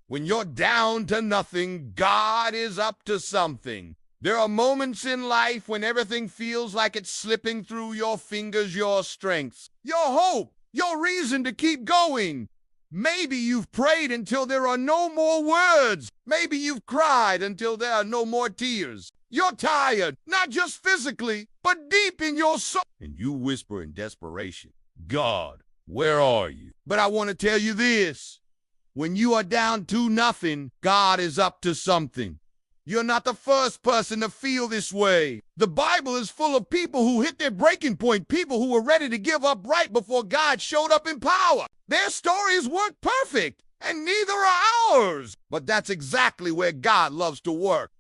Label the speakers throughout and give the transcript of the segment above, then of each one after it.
Speaker 1: When you're down to nothing, God is up to something. There are moments in life when everything feels like it's slipping through your fingers, your strengths, your hope, your reason to keep going. Maybe you've prayed until there are no more words. Maybe you've cried until there are no more tears. You're tired, not just physically, but deep in your soul. And you whisper in desperation, God, where are you? But I want to tell you this. When you are down to nothing, God is up to something. You're not the first person to feel this way. The Bible is full of people who hit their breaking point, people who were ready to give up right before God showed up in power. Their stories weren't perfect, and neither are ours. But that's exactly where God loves to work.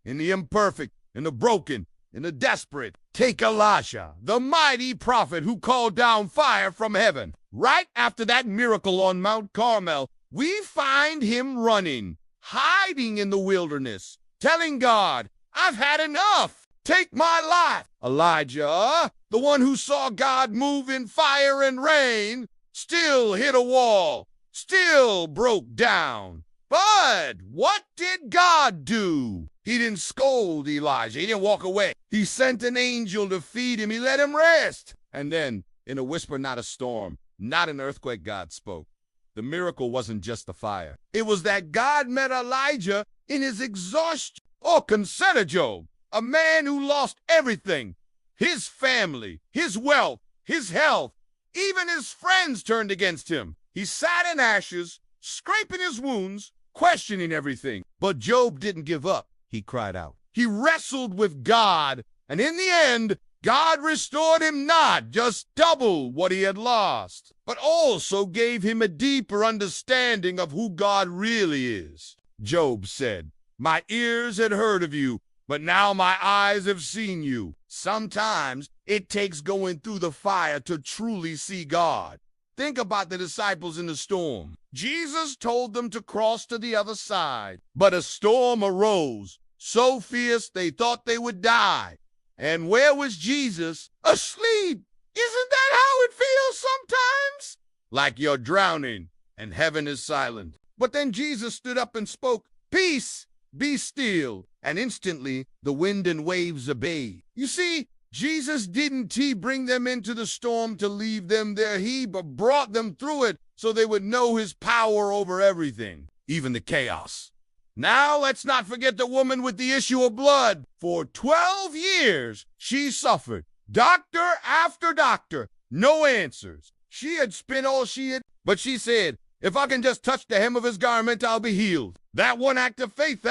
Speaker 1: In the imperfect, in the broken, in the desperate. Take Elijah, the mighty prophet who called down fire from heaven. Right after that miracle on Mount Carmel, we find him running, hiding in the wilderness, telling God, I've had enough. Take my life. Elijah, the one who saw God move in fire and rain, still hit a wall, still broke down. But what did God do? He didn't scold Elijah. He didn't walk away. He sent an angel to feed him. He let him rest. And then, in a whisper, not a storm, not an earthquake, God spoke. The miracle wasn't just the fire. It was that God met Elijah in his exhaustion. Oh, consider Job, a man who lost everything. His family, his wealth, his health, even his friends turned against him. He sat in ashes, scraping his wounds, questioning everything. But Job didn't give up. He cried out. He wrestled with God, and in the end, God restored him not just double what he had lost, but also gave him a deeper understanding of who God really is. Job said, my ears had heard of you, but now my eyes have seen you. Sometimes it takes going through the fire to truly see God. Think about the disciples in the storm. Jesus told them to cross to the other side, but a storm arose, so fierce they thought they would die. And where was Jesus? Asleep. Isn't that how it feels sometimes? Like you're drowning and heaven is silent. But then Jesus stood up and spoke, peace, be still. And instantly the wind and waves obeyed. You see, Jesus didn't bring them into the storm to leave them there. He brought them through it so they would know his power over everything, even the chaos. Now let's not forget the woman with the issue of blood. For 12 years, she suffered. Doctor after doctor, no answers. She had spent all she had, but she said, if I can just touch the hem of his garment, I'll be healed. That one act of faith,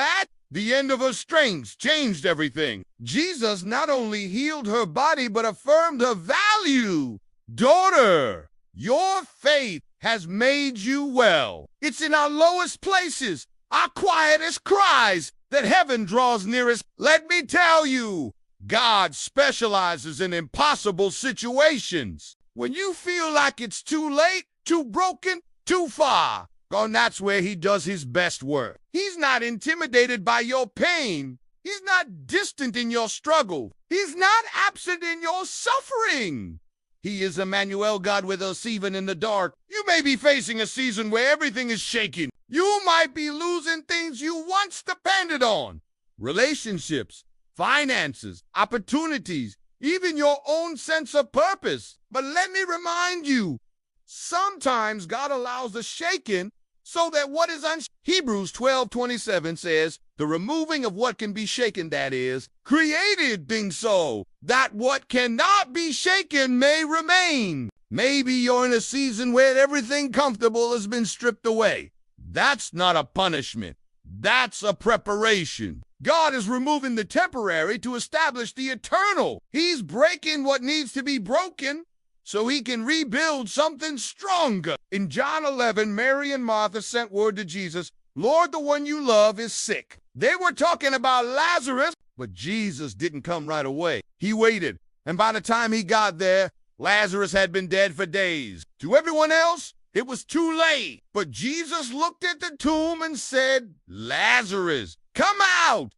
Speaker 1: the end of her strength, changed everything. Jesus not only healed her body, but affirmed her value. Daughter, your faith has made you well. It's in our lowest places, our quietest cries, that heaven draws nearest. Let me tell you, God specializes in impossible situations. When you feel like it's too late, too broken, too far, and that's where he does his best work. He's not intimidated by your pain. He's not distant in your struggle. He's not absent in your suffering. He is Emmanuel, God with us even in the dark. You may be facing a season where everything is shaking. You might be losing things you once depended on. Relationships, finances, opportunities, even your own sense of purpose. But let me remind you, sometimes God allows the shaking so that what is Hebrews 12:27 says, the removing of what can be shaken, that is, created things so that what cannot be shaken may remain. Maybe you're in a season where everything comfortable has been stripped away. That's not a punishment. That's a preparation. God is removing the temporary to establish the eternal. He's breaking what needs to be broken so he can rebuild something stronger. In John 11, Mary and Martha sent word to Jesus, Lord, the one you love is sick. They were talking about Lazarus, but Jesus didn't come right away. He waited, and by the time he got there, Lazarus had been dead for days. To everyone else, it was too late. But Jesus looked at the tomb and said, Lazarus, come out.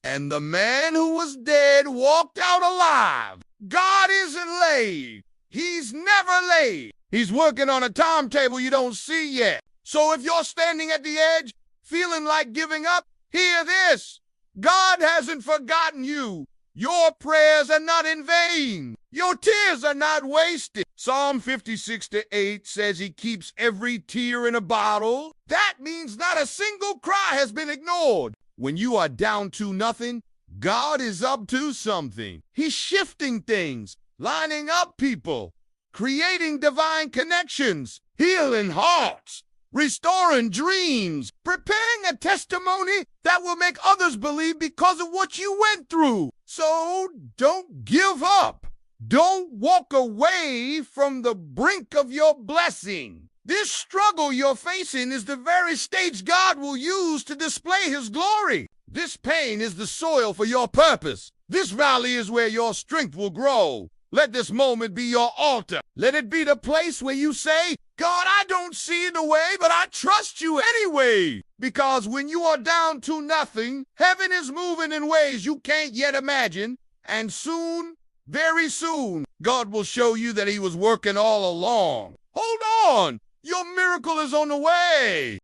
Speaker 1: And the man who was dead walked out alive. God isn't late. He's never late. He's working on a timetable you don't see yet. So if you're standing at the edge, feeling like giving up, hear this. God hasn't forgotten you. Your prayers are not in vain. Your tears are not wasted. Psalm 56:8 says he keeps every tear in a bottle. That means not a single cry has been ignored. When you are down to nothing, God is up to something. He's shifting things, lining up people, creating divine connections, healing hearts, restoring dreams, preparing a testimony that will make others believe because of what you went through. So don't give up. Don't walk away from the brink of your blessing. This struggle you're facing is the very stage God will use to display his glory. This pain is the soil for your purpose. This valley is where your strength will grow. Let this moment be your altar. Let it be the place where you say, God, I don't see the way, but I trust you anyway. Because when you are down to nothing, heaven is moving in ways you can't yet imagine. And soon, very soon, God will show you that he was working all along. Hold on. Your miracle is on the way.